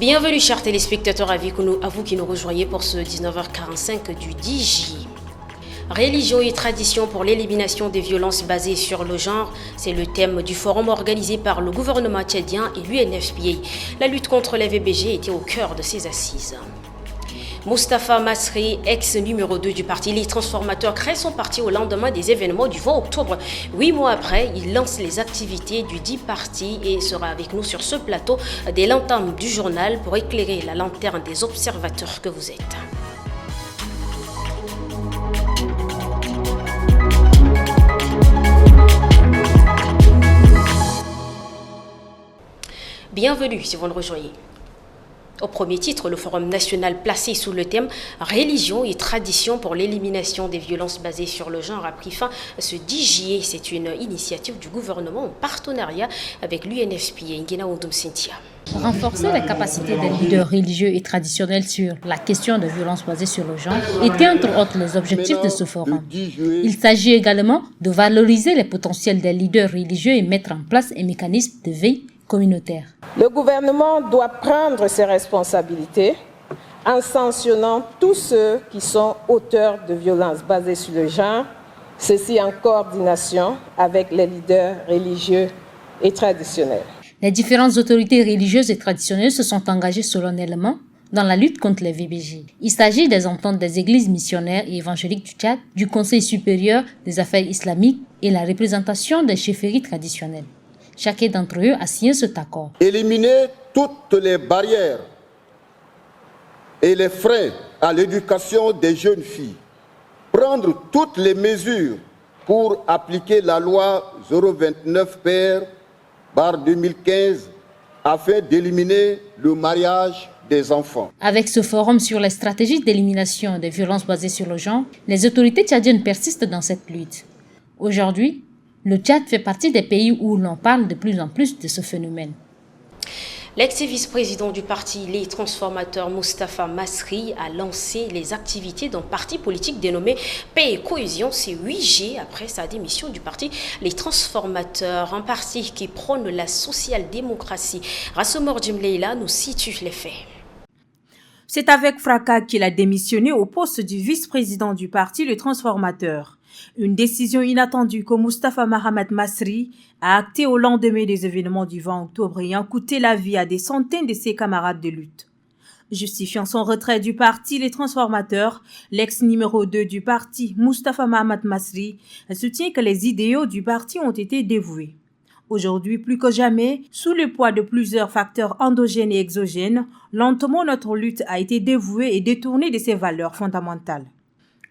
Bienvenue chers téléspectateurs, à vous qui nous rejoignez pour ce 19h45 du 10 juillet. Religion et tradition pour l'élimination des violences basées sur le genre, c'est le thème du forum organisé par le gouvernement tchadien et l'UNFPA. La lutte contre les VBG était au cœur de ces assises. Moustapha Masri, ex-numéro 2 du parti Les Transformateurs, crée son parti au lendemain des événements du 20 octobre. 8 mois après, il lance les activités du dit parti et sera avec nous sur ce plateau dès l'entame du journal pour éclairer la lanterne des observateurs que vous êtes. Bienvenue si vous nous rejoignez. Au premier titre, le Forum national placé sous le thème « Religion et tradition pour l'élimination des violences basées sur le genre » a pris fin ce 10 juillet. C'est une initiative du gouvernement en partenariat avec l'UNFPA. Renforcer la capacité des leaders religieux et traditionnels sur la question de violences basées sur le genre était entre autres les objectifs de ce forum. Il s'agit également de valoriser les potentiels des leaders religieux et mettre en place un mécanisme de veille communautaire. Le gouvernement doit prendre ses responsabilités en sanctionnant tous ceux qui sont auteurs de violences basées sur le genre, ceci en coordination avec les leaders religieux et traditionnels. Les différentes autorités religieuses et traditionnelles se sont engagées solennellement dans la lutte contre les VBG. Il s'agit des ententes des églises missionnaires et évangéliques du Tchad, du Conseil supérieur des affaires islamiques et la représentation des chefferies traditionnelles. Chacun d'entre eux a signé cet accord. Éliminer toutes les barrières et les freins à l'éducation des jeunes filles. Prendre toutes les mesures pour appliquer la loi 029/2015 afin d'éliminer le mariage des enfants. Avec ce forum sur les stratégies d'élimination des violences basées sur le genre, les autorités tchadiennes persistent dans cette lutte. Aujourd'hui, le Tchad fait partie des pays où l'on parle de plus en plus de ce phénomène. L'ex-vice-président du parti Les Transformateurs, Moustapha Masri, a lancé les activités d'un parti politique dénommé Paix et Cohésion, c'est 8G après sa démission du parti Les Transformateurs, un parti qui prône la social-démocratie. Rassoumor Djimleila nous situe les faits. C'est avec fracas qu'il a démissionné au poste du vice-président du parti Les Transformateurs. Une décision inattendue que Moustapha Mahamat Masri a actée au lendemain des événements du 20 octobre ayant coûté la vie à des centaines de ses camarades de lutte. Justifiant son retrait du parti Les Transformateurs, l'ex-numéro 2 du parti, Moustapha Mahamat Masri, soutient que les idéaux du parti ont été dévoués. Aujourd'hui, plus que jamais, sous le poids de plusieurs facteurs endogènes et exogènes, lentement notre lutte a été dévouée et détournée de ses valeurs fondamentales.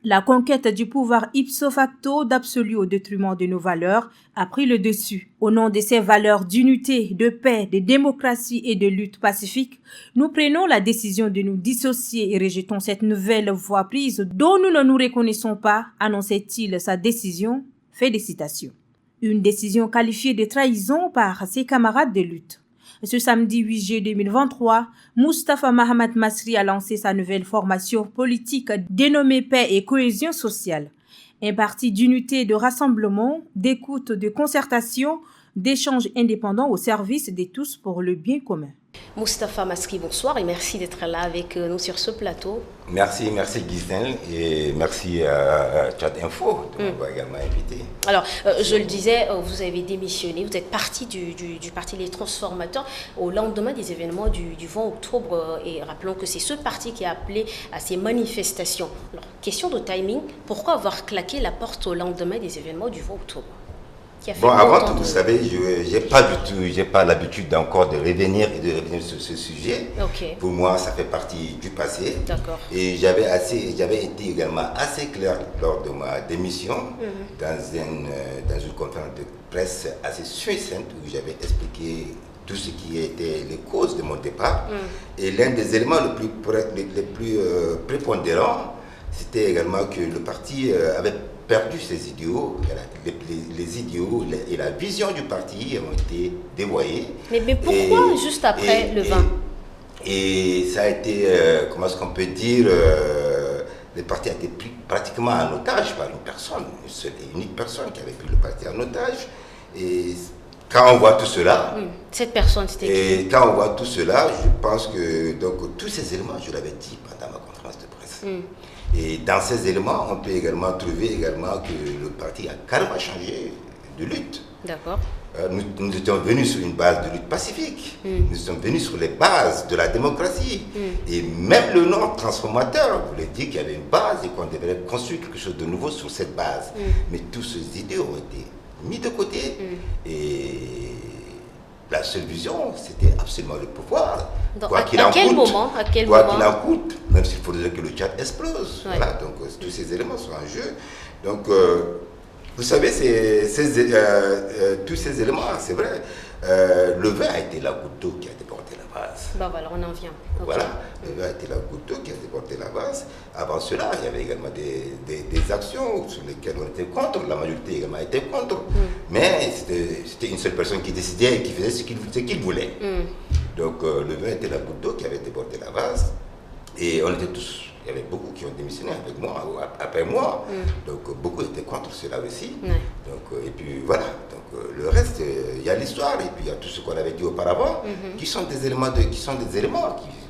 La conquête du pouvoir ipso facto d'absolu au détriment de nos valeurs a pris le dessus. Au nom de ces valeurs d'unité, de paix, de démocratie et de lutte pacifique, nous prenons la décision de nous dissocier et rejetons cette nouvelle voie prise dont nous ne nous reconnaissons pas, annonçait-il sa décision. Fait des citations. Une décision qualifiée de trahison par ses camarades de lutte. Ce samedi 8 juillet 2023, Moustapha Mahamat Masri a lancé sa nouvelle formation politique dénommée Paix et Cohésion sociale. Un parti d'unité, de rassemblement, d'écoute, de concertation, d'échanges indépendants au service de tous pour le bien commun. Moustapha Masri, bonsoir et merci d'être là avec nous sur ce plateau. Merci Gisèle et merci à Tchad Info de m'avoir également invité. Alors, je le disais, vous avez démissionné, vous êtes parti du parti Les Transformateurs au lendemain des événements du 20 octobre et rappelons que c'est ce parti qui a appelé à ces manifestations. Alors, question de timing, pourquoi avoir claqué la porte au lendemain des événements du 20 octobre? Bon, avant tout, vous savez, je n'ai pas l'habitude encore de revenir sur ce sujet. Okay. Pour moi, ça fait partie du passé. D'accord. Et j'avais été également assez clair lors de ma démission dans une conférence de presse assez succincte où j'avais expliqué tout ce qui était les causes de mon départ. Et l'un des éléments les plus prépondérants, c'était également que le parti avait perdu ses idéaux, les idéaux et la vision du parti ont été dévoyés. Mais pourquoi juste après le 20 Et ça a été, comment est-ce qu'on peut dire, le parti a été pris pratiquement en otage par une personne, une seule et unique personne qui avait pris le parti en otage. Et quand on voit tout cela, Cette personne, c'était qui? et quand on voit tout cela, je pense que donc, tous ces éléments, je l'avais dit pendant ma conférence de presse. Et dans ces éléments, on peut également trouver également que le parti a carrément changé de lutte. D'accord. Nous étions venus sur une base de lutte pacifique. Nous sommes venus sur les bases de la démocratie. Et même le nom transformateur voulait dire qu'il y avait une base et qu'on devait construire quelque chose de nouveau sur cette base. Mais tous ces idées ont été mis de côté. Et la seule vision, c'était absolument le pouvoir. Donc, Quoi qu'il à en quel coûte, moment, à quel quoi moment qu'il en coûte, même s'il faudrait que le Tchad explose. Ouais. Voilà, donc tous ces éléments sont en jeu. Donc, vous savez, tous ces éléments, c'est vrai. Le vin a été la goutte d'eau qui a débordé la vase. Bah voilà, on en vient. Ok. Voilà, le vin a été la goutte d'eau qui a débordé la vase. Avant cela, il y avait également des actions sur lesquelles on était contre. La majorité également était contre. Mais c'était une seule personne qui décidait et qui faisait ce qu'il voulait. Donc le vin était la goutte d'eau qui avait débordé la vase. Et on était tous, il y avait beaucoup qui ont démissionné avec moi, ou après moi. Donc beaucoup étaient contre cela aussi. Donc, et puis voilà, donc, le reste, il y a l'histoire et puis il y a tout ce qu'on avait dit auparavant, qui sont des éléments,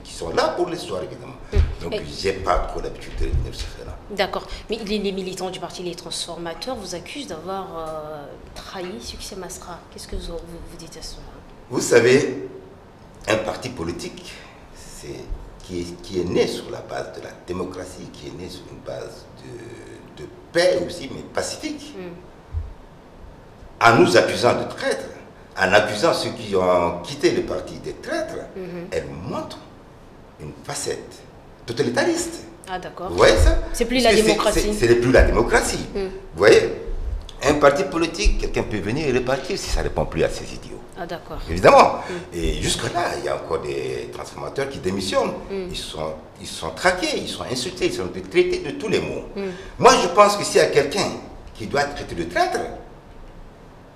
qui sont là pour l'histoire évidemment. Donc j'ai pas trop l'habitude de revenir sur cela. D'accord. Mais les militants du parti Les Transformateurs vous accusent d'avoir trahi Succès Masra. Qu'est-ce que vous dites à cela? Vous savez, un parti politique, qui est né sur la base de la démocratie, qui est né sur une base de paix aussi, mais pacifique, en nous accusant de traîtres, en accusant ceux qui ont quitté le parti des traîtres, elle montre une facette totalitariste. Ah d'accord. Vous voyez ça? C'est plus la démocratie. C'est plus la démocratie. Vous voyez, un parti politique, quelqu'un peut venir et repartir si ça ne répond plus à ses idéaux. Ah d'accord. Évidemment. Et jusque-là, il y a encore des transformateurs qui démissionnent. Ils sont traqués, ils sont insultés, ils sont traités de tous les mots. Moi, je pense que s'il y a quelqu'un qui doit être traité de traître,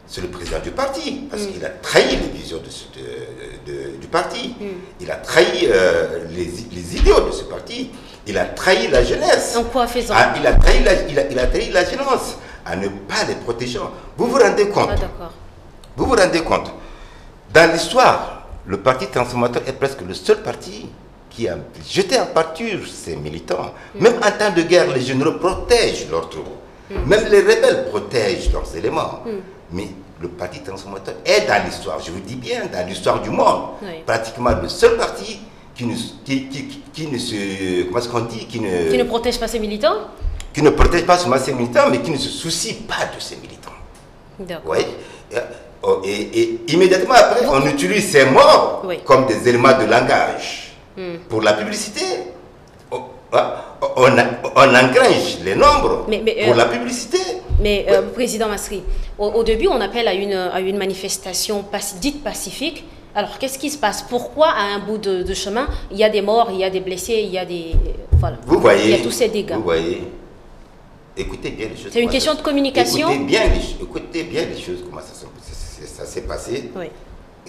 c'est le président du parti, parce qu'il a trahi les visions du parti. Il a trahi les idéaux de ce parti. Il a trahi la jeunesse. En quoi faisant? Il a trahi la jeunesse à ne pas les protéger. Vous vous rendez compte? Ah d'accord. Vous vous rendez compte? Dans l'histoire, le parti transformateur est presque le seul parti qui a jeté en pâture ses militants. Même en temps de guerre, les généraux protègent leurs troupes. Même les rebelles protègent leurs éléments. Mais le parti transformateur est dans l'histoire, je vous dis bien, dans l'histoire du monde, pratiquement le seul parti qui ne protège pas ses militants? Qui ne protège pas seulement ses militants, mais qui ne se soucie pas de ses militants. D'accord. Oui. Et immédiatement après, on utilise ces morts comme des éléments de langage. Pour la publicité, on engrange les nombres pour la publicité. Mais Président Masri, au début, on appelle à une manifestation dite pacifique. Alors, qu'est-ce qui se passe? Pourquoi, à un bout de chemin, il y a des morts, il y a des blessés, il y a des... Voilà. Vous voyez, il y a tous ces dégâts. Vous voyez, écoutez bien les choses. C'est une question de communication. Écoutez bien les choses, comment ça s'est passé. Oui.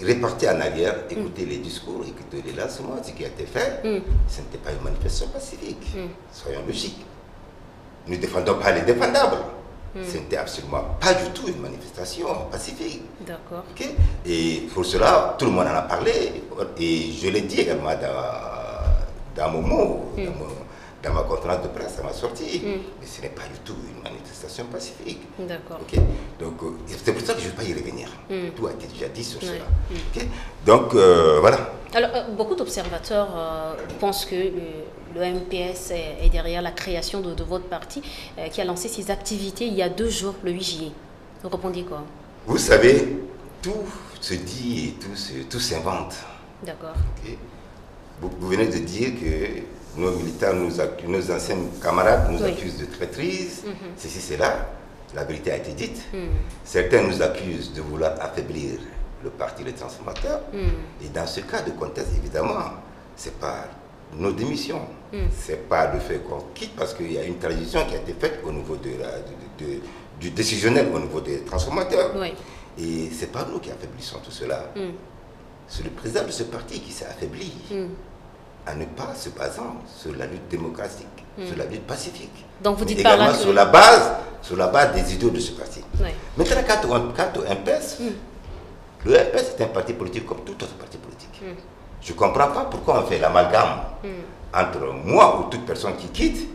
Repartez en arrière, écoutez les discours, écoutez les lancements, ce qui a été fait. Ce n'était pas une manifestation pacifique. Soyons logiques. Nous ne défendons pas les défendables. Ce n'était absolument pas du tout une manifestation pacifique. D'accord. Okay? Et pour cela, tout le monde en a parlé. Et je l'ai dit également dans mon mot, dans ma conférence de presse, à ma sortie. Mais ce n'est pas du tout une manifestation pacifique. D'accord. Okay? Donc, c'est pour ça que je ne vais pas y revenir. Tout a été déjà dit sur cela. Okay? Donc, voilà. Alors, beaucoup d'observateurs pensent que le MPS est derrière la création de votre parti, qui a lancé ses activités il y a 2 jours, le 8 juillet. Vous répondez quoi? Vous savez, tout se dit et tout s'invente. D'accord. Okay? Vous venez de dire que nos militants, nos anciens camarades nous accusent de traîtrise, ceci, cela. La vérité a été dite. Certains nous accusent de vouloir affaiblir le parti des transformateurs. Et dans ce cas de contexte, évidemment, ce n'est pas nos démissions. Ce n'est pas le fait qu'on quitte, parce qu'il y a une transition qui a été faite au niveau du décisionnel, au niveau des transformateurs. Et ce n'est pas nous qui affaiblissons tout cela. C'est le président de ce parti qui s'est affaibli en ne pas se basant sur la lutte démocratique, sur la lutte pacifique. Donc vous dites également par là que... sur la base des idéaux de ce parti. Maintenant, quant au MPS, Le MPS est un parti politique comme tout autre parti politique. Je ne comprends pas pourquoi on fait l'amalgame entre moi ou toute personne qui quitte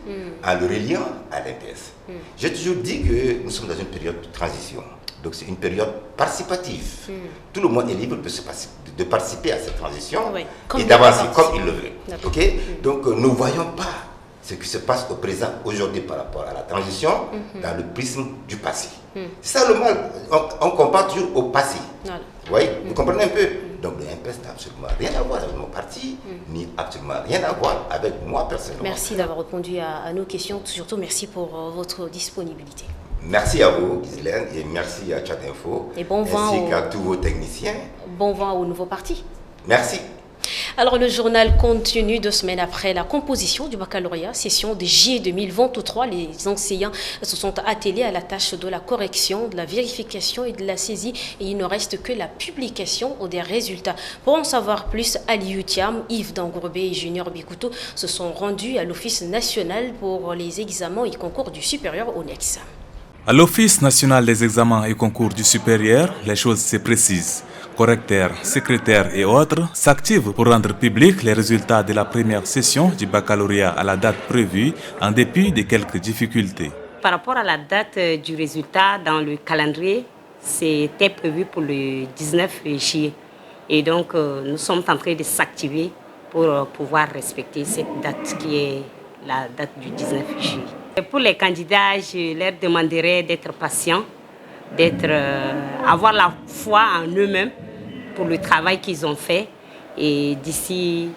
en le reliant à l'MPS. J'ai toujours dit que nous sommes dans une période de transition. Donc c'est une période participative. Tout le monde est libre de participer à cette transition et d'avancer comme il le veut. Okay? Donc nous ne voyons pas ce qui se passe au présent aujourd'hui par rapport à la transition dans le prisme du passé. C'est ça le mal. On compare toujours au passé. Vous voyez, vous comprenez un peu? Donc le MPS n'a absolument rien à voir avec mon parti, ni absolument rien à voir avec moi personnellement. Merci d'avoir répondu à nos questions. Surtout, merci pour votre disponibilité. Merci à vous, Ghislaine, et merci à Tchad Info, et bon vent ainsi qu'à tous vos techniciens. Bon vent au nouveau parti. Merci. Alors, le journal continue 2 semaines après la composition du baccalauréat, session de juillet 2023. Les enseignants se sont attelés à la tâche de la correction, de la vérification et de la saisie. Et il ne reste que la publication des résultats. Pour en savoir plus, Ali Thiam, Yves Dangourbé et Junior Bikoutou se sont rendus à l'Office national pour les examens et concours du supérieur ONEX. À l'Office national des examens et concours du supérieur, les choses se précisent. Correcteurs, secrétaires et autres s'activent pour rendre publics les résultats de la première session du baccalauréat à la date prévue, en dépit de quelques difficultés. Par rapport à la date du résultat dans le calendrier, c'était prévu pour le 19 juillet. Et donc, nous sommes en train de s'activer pour pouvoir respecter cette date qui est la date du 19 juillet. Et pour les candidats, je leur demanderai d'être patients, avoir la foi en eux-mêmes pour le travail qu'ils ont fait. Et d'ici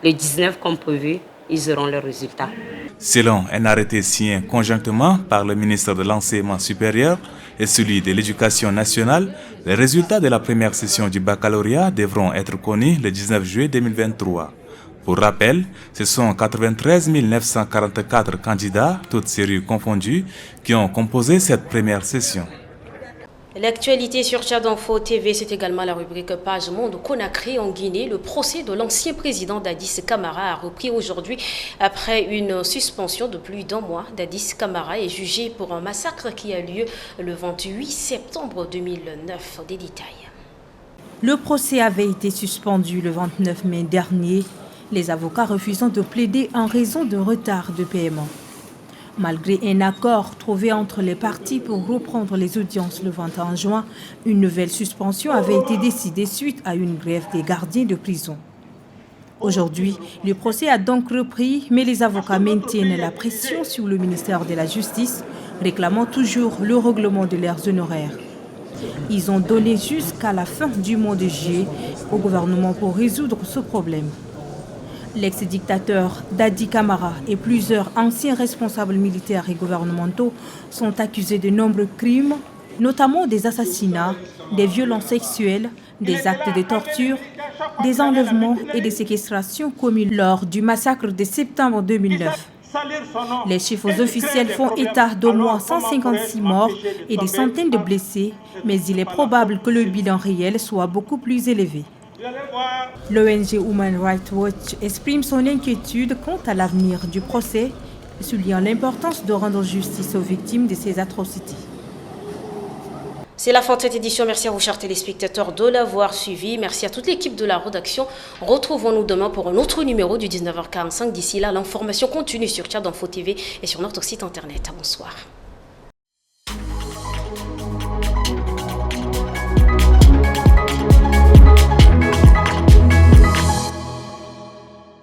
le 19 comme prévu, ils auront leurs résultats. Selon un arrêté signé conjointement par le ministre de l'Enseignement supérieur et celui de l'Éducation nationale, les résultats de la première session du baccalauréat devront être connus le 19 juillet 2023. Pour rappel, ce sont 93 944 candidats, toutes séries confondues, qui ont composé cette première session. L'actualité sur Tchad Info TV, c'est également la rubrique Page Monde. Conakry en Guinée, le procès de l'ancien président Dadis Camara a repris aujourd'hui après une suspension de plus d'1 mois. Dadis Camara est jugé pour un massacre qui a lieu le 28 septembre 2009. Des détails. Le procès avait été suspendu le 29 mai dernier, les avocats refusant de plaider en raison de retard de paiement. Malgré un accord trouvé entre les parties pour reprendre les audiences le 21 juin, une nouvelle suspension avait été décidée suite à une grève des gardiens de prison. Aujourd'hui, le procès a donc repris, mais les avocats maintiennent la pression sur le ministère de la Justice, réclamant toujours le règlement de leurs honoraires. Ils ont donné jusqu'à la fin du mois de juillet au gouvernement pour résoudre ce problème. L'ex-dictateur Dadi Camara et plusieurs anciens responsables militaires et gouvernementaux sont accusés de nombreux crimes, notamment des assassinats, des violences sexuelles, des actes de torture, des enlèvements et des séquestrations commis lors du massacre de septembre 2009. Les chiffres officiels font état d'au moins 156 morts et des centaines de blessés, mais il est probable que le bilan réel soit beaucoup plus élevé. L'ONG Human Rights Watch exprime son inquiétude quant à l'avenir du procès, soulignant l'importance de rendre justice aux victimes de ces atrocités. C'est la fin de cette édition. Merci à vous, chers téléspectateurs, de l'avoir suivi. Merci à toute l'équipe de la rédaction. Retrouvons-nous demain pour un autre numéro du 19h45. D'ici là, l'information continue sur Tchad Info TV et sur notre site internet. Bonsoir.